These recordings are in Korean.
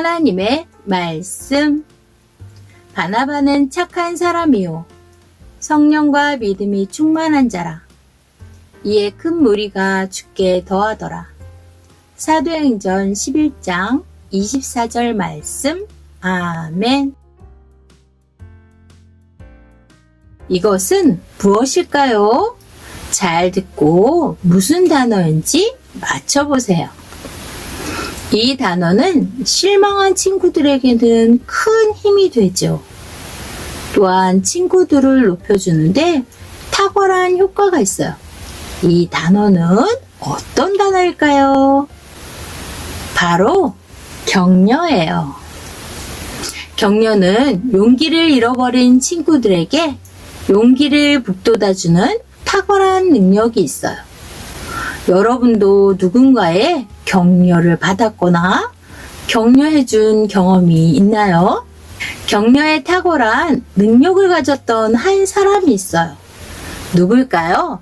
하나님의 말씀. 바나바는 착한 사람이요 성령과 믿음이 충만한 자라. 이에 큰 무리가 죽게 더하더라. 사도행전 11장 24절 말씀. 아멘. 이것은 무엇일까요? 잘 듣고 무슨 단어인지 맞춰보세요. 이 단어는 실망한 친구들에게는 큰 힘이 되죠. 또한 친구들을 높여주는데 탁월한 효과가 있어요. 이 단어는 어떤 단어일까요? 바로 격려예요. 격려는 용기를 잃어버린 친구들에게 용기를 북돋아주는 탁월한 능력이 있어요. 여러분도 누군가의 격려를 받았거나 격려해준 경험이 있나요? 격려에 탁월한 능력을 가졌던 한 사람이 있어요. 누굴까요?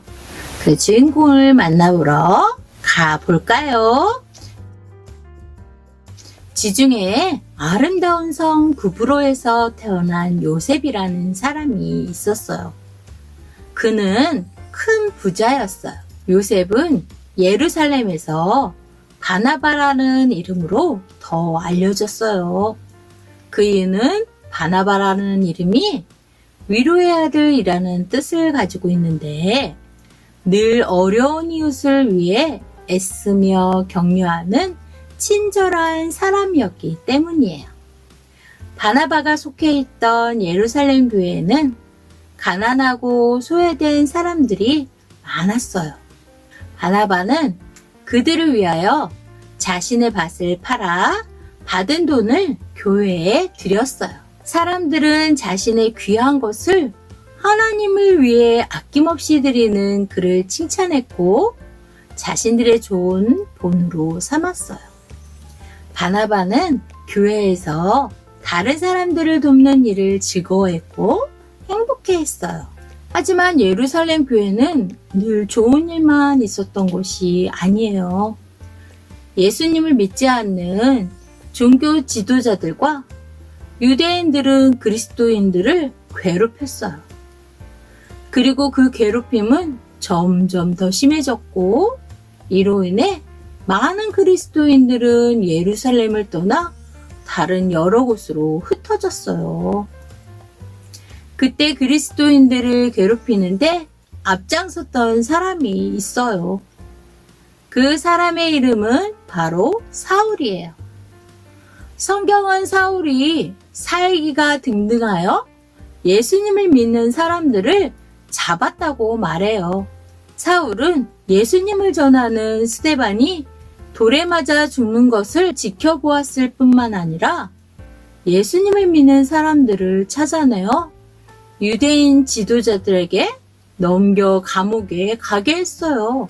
그 주인공을 만나보러 가볼까요? 지중해에 아름다운 성 구브로에서 태어난 요셉이라는 사람이 있었어요. 그는 큰 부자였어요. 요셉은 예루살렘에서 바나바라는 이름으로 더 알려졌어요. 그 이유는 바나바라는 이름이 위로의 아들이라는 뜻을 가지고 있는데 늘 어려운 이웃을 위해 애쓰며 격려하는 친절한 사람이었기 때문이에요. 바나바가 속해 있던 예루살렘 교회에는 가난하고 소외된 사람들이 많았어요. 바나바는 그들을 위하여 자신의 밭을 팔아 받은 돈을 교회에 드렸어요. 사람들은 자신의 귀한 것을 하나님을 위해 아낌없이 드리는 그를 칭찬했고 자신들의 좋은 본으로 삼았어요. 바나바는 교회에서 다른 사람들을 돕는 일을 즐거워했고 행복해했어요. 하지만 예루살렘 교회는 늘 좋은 일만 있었던 곳이 아니에요. 예수님을 믿지 않는 종교 지도자들과 유대인들은 그리스도인들을 괴롭혔어요. 그리고 그 괴롭힘은 점점 더 심해졌고 이로 인해 많은 그리스도인들은 예루살렘을 떠나 다른 여러 곳으로 흩어졌어요. 그때 그리스도인들을 괴롭히는데 앞장섰던 사람이 있어요. 그 사람의 이름은 바로 사울이에요. 성경은 사울이 살기가 등등하여 예수님을 믿는 사람들을 잡았다고 말해요. 사울은 예수님을 전하는 스데반이 돌에 맞아 죽는 것을 지켜보았을 뿐만 아니라 예수님을 믿는 사람들을 찾아내어 유대인 지도자들에게 넘겨 감옥에 가게 했어요.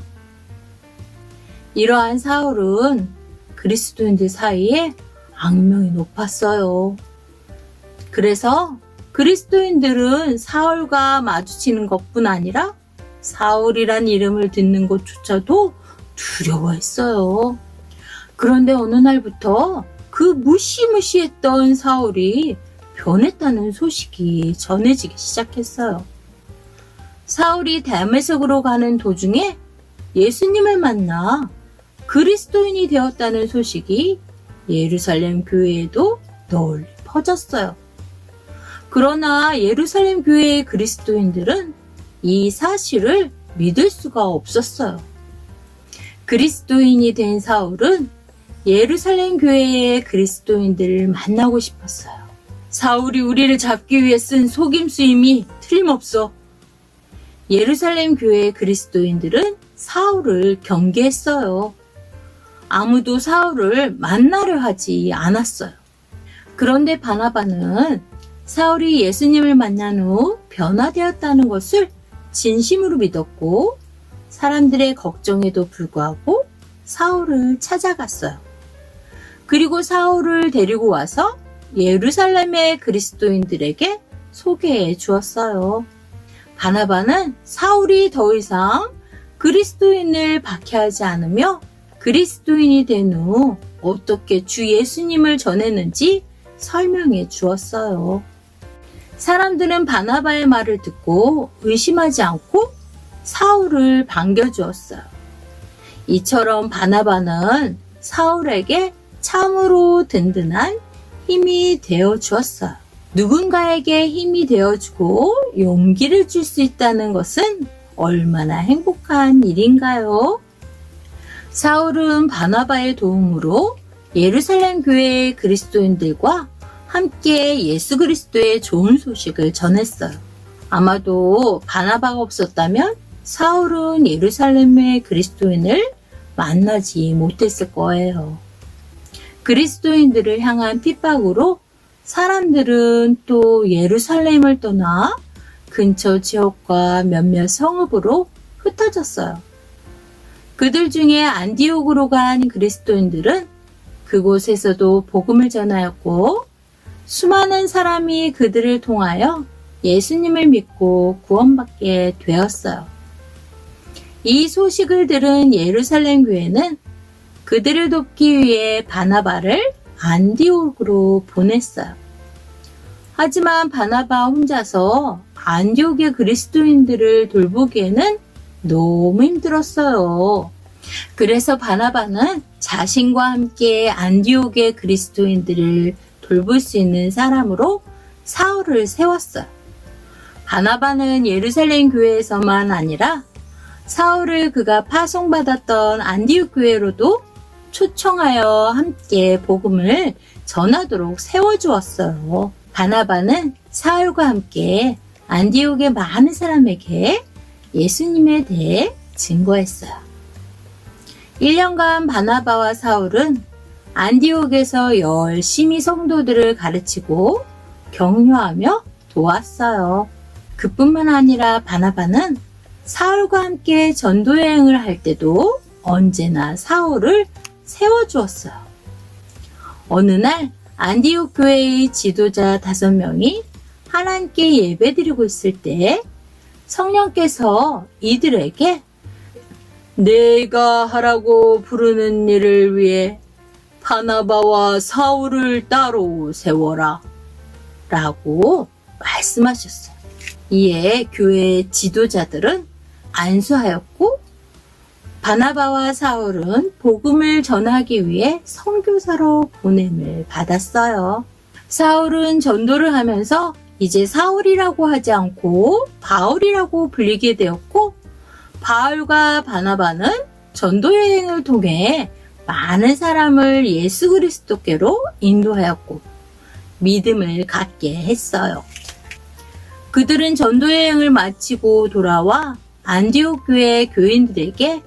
이러한 사울은 그리스도인들 사이에 악명이 높았어요. 그래서 그리스도인들은 사울과 마주치는 것뿐 아니라 사울이란 이름을 듣는 것조차도 두려워했어요. 그런데 어느 날부터 그 무시무시했던 사울이 변했다는 소식이 전해지기 시작했어요. 사울이 다메섹으로 가는 도중에 예수님을 만나 그리스도인이 되었다는 소식이 예루살렘 교회에도 널리 퍼졌어요. 그러나 예루살렘 교회의 그리스도인들은 이 사실을 믿을 수가 없었어요. 그리스도인이 된 사울은 예루살렘 교회의 그리스도인들을 만나고 싶었어요. 사울이 우리를 잡기 위해 쓴 속임수임이 틀림없어. 예루살렘 교회의 그리스도인들은 사울을 경계했어요. 아무도 사울을 만나려 하지 않았어요. 그런데 바나바는 사울이 예수님을 만난 후 변화되었다는 것을 진심으로 믿었고 사람들의 걱정에도 불구하고 사울을 찾아갔어요. 그리고 사울을 데리고 와서 예루살렘의 그리스도인들에게 소개해 주었어요. 바나바는 사울이 더 이상 그리스도인을 박해하지 않으며 그리스도인이 된 후 어떻게 주 예수님을 전했는지 설명해 주었어요. 사람들은 바나바의 말을 듣고 의심하지 않고 사울을 반겨주었어요. 이처럼 바나바는 사울에게 참으로 든든한 힘이 되어 주었어요. 누군가에게 힘이 되어주고 용기를 줄 수 있다는 것은 얼마나 행복한 일인가요? 사울은 바나바의 도움으로 예루살렘 교회의 그리스도인들과 함께 예수 그리스도의 좋은 소식을 전했어요. 아마도 바나바가 없었다면 사울은 예루살렘의 그리스도인을 만나지 못했을 거예요. 그리스도인들을 향한 핍박으로 사람들은 또 예루살렘을 떠나 근처 지역과 몇몇 성읍으로 흩어졌어요. 그들 중에 안디옥으로 간 그리스도인들은 그곳에서도 복음을 전하였고 수많은 사람이 그들을 통하여 예수님을 믿고 구원받게 되었어요. 이 소식을 들은 예루살렘 교회는 그들을 돕기 위해 바나바를 안디옥으로 보냈어요. 하지만 바나바 혼자서 안디옥의 그리스도인들을 돌보기에는 너무 힘들었어요. 그래서 바나바는 자신과 함께 안디옥의 그리스도인들을 돌볼 수 있는 사람으로 사울을 세웠어요. 바나바는 예루살렘 교회에서만 아니라 사울을 그가 파송받았던 안디옥 교회로도 초청하여 함께 복음을 전하도록 세워주었어요. 바나바는 사울과 함께 안디옥의 많은 사람에게 예수님에 대해 증거했어요. 1년간 바나바와 사울은 안디옥에서 열심히 성도들을 가르치고 격려하며 도왔어요. 그뿐만 아니라 바나바는 사울과 함께 전도여행을 할 때도 언제나 사울을 세워주었어요. 어느 날 안디옥 교회의 지도자 5명이 하나님께 예배드리고 있을 때 성령께서 이들에게 내가 하라고 부르는 일을 위해 바나바와 사울을 따로 세워라 라고 말씀하셨어요. 이에 교회 지도자들은 안수하였고 바나바와 사울은 복음을 전하기 위해 선교사로 보냄을 받았어요. 사울은 전도를 하면서 이제 사울이라고 하지 않고 바울이라고 불리게 되었고 바울과 바나바는 전도여행을 통해 많은 사람을 예수 그리스도께로 인도하였고 믿음을 갖게 했어요. 그들은 전도여행을 마치고 돌아와 안디옥 교회 교인들에게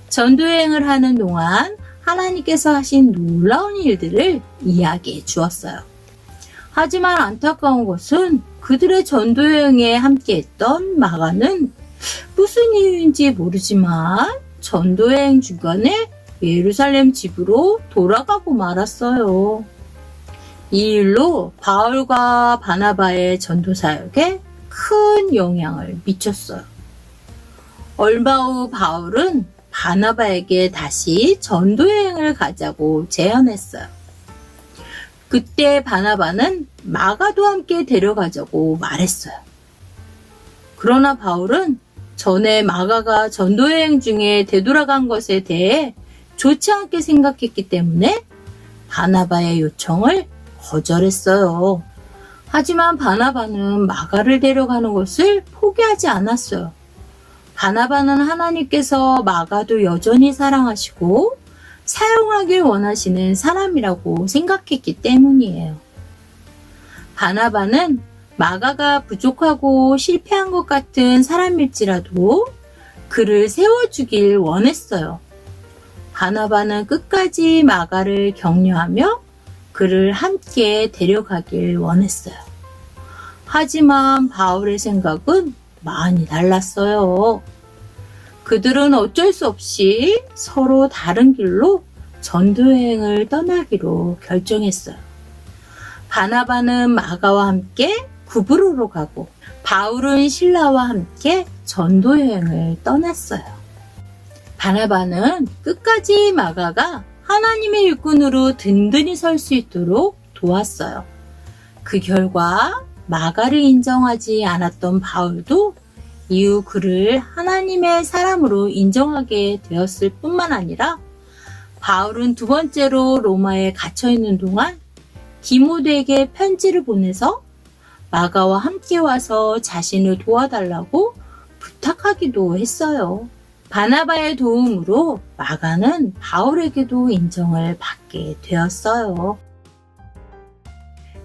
전도여행을 하는 동안 하나님께서 하신 놀라운 일들을 이야기해 주었어요. 하지만 안타까운 것은 그들의 전도여행에 함께했던 마가는 무슨 이유인지 모르지만 전도여행 중간에 예루살렘 집으로 돌아가고 말았어요. 이 일로 바울과 바나바의 전도사역에 큰 영향을 미쳤어요. 얼마 후 바울은 바나바에게 다시 전도여행을 가자고 제안했어요. 그때 바나바는 마가도 함께 데려가자고 말했어요. 그러나 바울은 전에 마가가 전도여행 중에 되돌아간 것에 대해 좋지 않게 생각했기 때문에 바나바의 요청을 거절했어요. 하지만 바나바는 마가를 데려가는 것을 포기하지 않았어요. 바나바는 하나님께서 마가도 여전히 사랑하시고 사용하길 원하시는 사람이라고 생각했기 때문이에요. 바나바는 마가가 부족하고 실패한 것 같은 사람일지라도 그를 세워주길 원했어요. 바나바는 끝까지 마가를 격려하며 그를 함께 데려가길 원했어요. 하지만 바울의 생각은 많이 달랐어요. 그들은 어쩔 수 없이 서로 다른 길로 전도여행을 떠나기로 결정했어요. 바나바는 마가와 함께 구브로로 가고 바울은 실라와 함께 전도여행을 떠났어요. 바나바는 끝까지 마가가 하나님의 일꾼으로 든든히 설 수 있도록 도왔어요. 그 결과 마가를 인정하지 않았던 바울도 이후 그를 하나님의 사람으로 인정하게 되었을 뿐만 아니라 바울은 두 번째로 로마에 갇혀 있는 동안 디모데에게 편지를 보내서 마가와 함께 와서 자신을 도와달라고 부탁하기도 했어요. 바나바의 도움으로 마가는 바울에게도 인정을 받게 되었어요.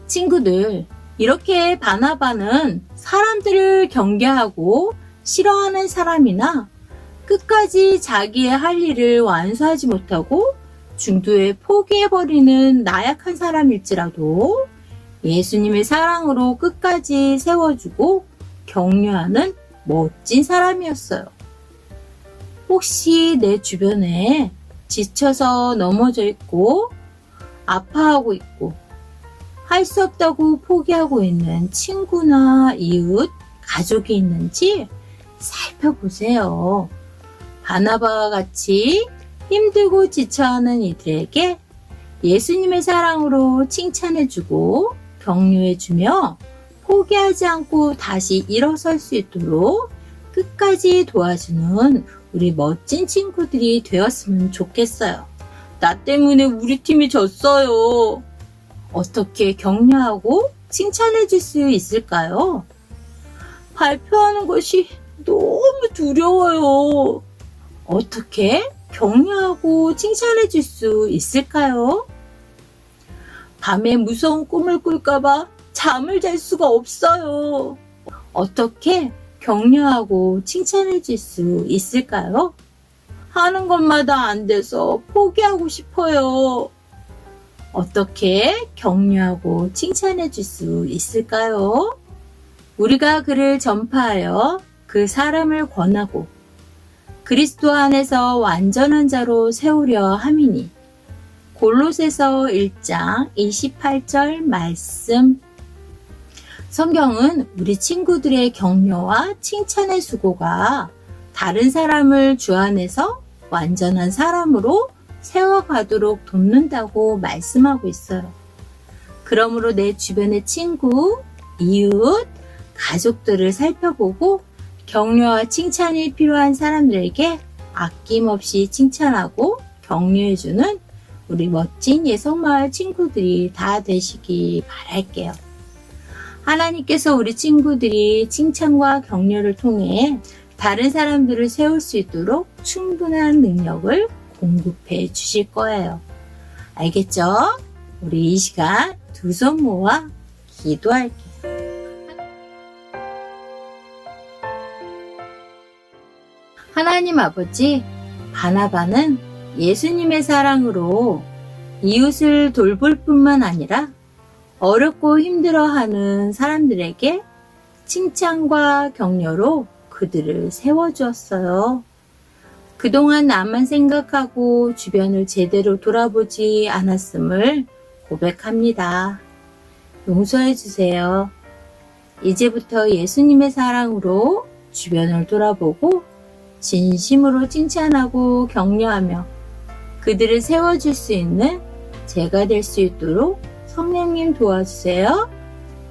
친구들, 이렇게 바나바는 사람들을 경계하고 싫어하는 사람이나 끝까지 자기의 할 일을 완수하지 못하고 중도에 포기해버리는 나약한 사람일지라도 예수님의 사랑으로 끝까지 세워주고 격려하는 멋진 사람이었어요. 혹시 내 주변에 지쳐서 넘어져 있고 아파하고 있고 할 수 없다고 포기하고 있는 친구나 이웃, 가족이 있는지 살펴보세요. 바나바와 같이 힘들고 지쳐하는 이들에게 예수님의 사랑으로 칭찬해주고 격려해주며 포기하지 않고 다시 일어설 수 있도록 끝까지 도와주는 우리 멋진 친구들이 되었으면 좋겠어요. 나 때문에 우리 팀이 졌어요. 어떻게 격려하고 칭찬해줄 수 있을까요? 발표하는 것이 너무 두려워요. 어떻게 격려하고 칭찬해줄 수 있을까요? 밤에 무서운 꿈을 꿀까봐 잠을 잘 수가 없어요. 어떻게 격려하고 칭찬해줄 수 있을까요? 하는 것마다 안 돼서 포기하고 싶어요. 어떻게 격려하고 칭찬해줄 수 있을까요? 우리가 그를 전파하여 그 사람을 권하고 그리스도 안에서 완전한 자로 세우려 함이니. 골로새서 1장 28절 말씀. 성경은 우리 친구들의 격려와 칭찬의 수고가 다른 사람을 주 안에서 완전한 사람으로 세워가도록 돕는다고 말씀하고 있어요. 그러므로 내 주변의 친구, 이웃, 가족들을 살펴보고 격려와 칭찬이 필요한 사람들에게 아낌없이 칭찬하고 격려해주는 우리 멋진 예성마을 친구들이 다 되시기 바랄게요. 하나님께서 우리 친구들이 칭찬과 격려를 통해 다른 사람들을 세울 수 있도록 충분한 능력을 공급해 주실 거예요. 알겠죠? 우리 이 시간 두 손 모아 기도할게요. 하나님 아버지, 바나바는 예수님의 사랑으로 이웃을 돌볼 뿐만 아니라 어렵고 힘들어하는 사람들에게 칭찬과 격려로 그들을 세워주었어요. 그동안 나만 생각하고 주변을 제대로 돌아보지 않았음을 고백합니다. 용서해 주세요. 이제부터 예수님의 사랑으로 주변을 돌아보고 진심으로 칭찬하고 격려하며 그들을 세워줄 수 있는 제가 될 수 있도록 성령님 도와주세요.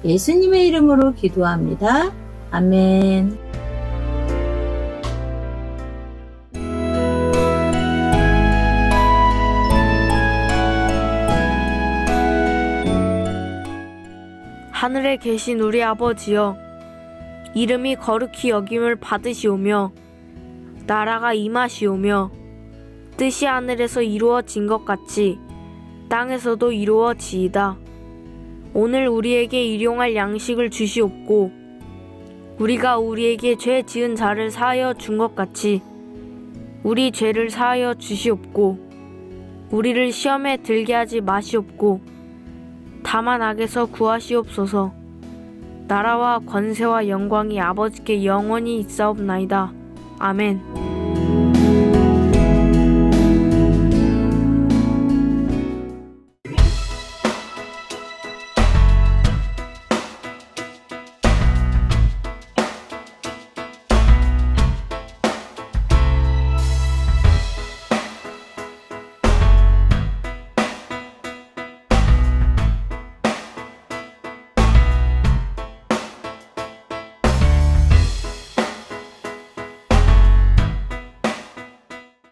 예수님의 이름으로 기도합니다. 아멘. 하늘에 계신 우리 아버지여, 이름이 거룩히 여김을 받으시오며 나라가 임하시오며 뜻이 하늘에서 이루어진 것 같이 땅에서도 이루어지이다. 오늘 우리에게 일용할 양식을 주시옵고 우리가 우리에게 죄 지은 자를 사하여 준 것 같이 우리 죄를 사하여 주시옵고 우리를 시험에 들게 하지 마시옵고 다만 악에서 구하시옵소서. 나라와 권세와 영광이 아버지께 영원히 있사옵나이다. 아멘.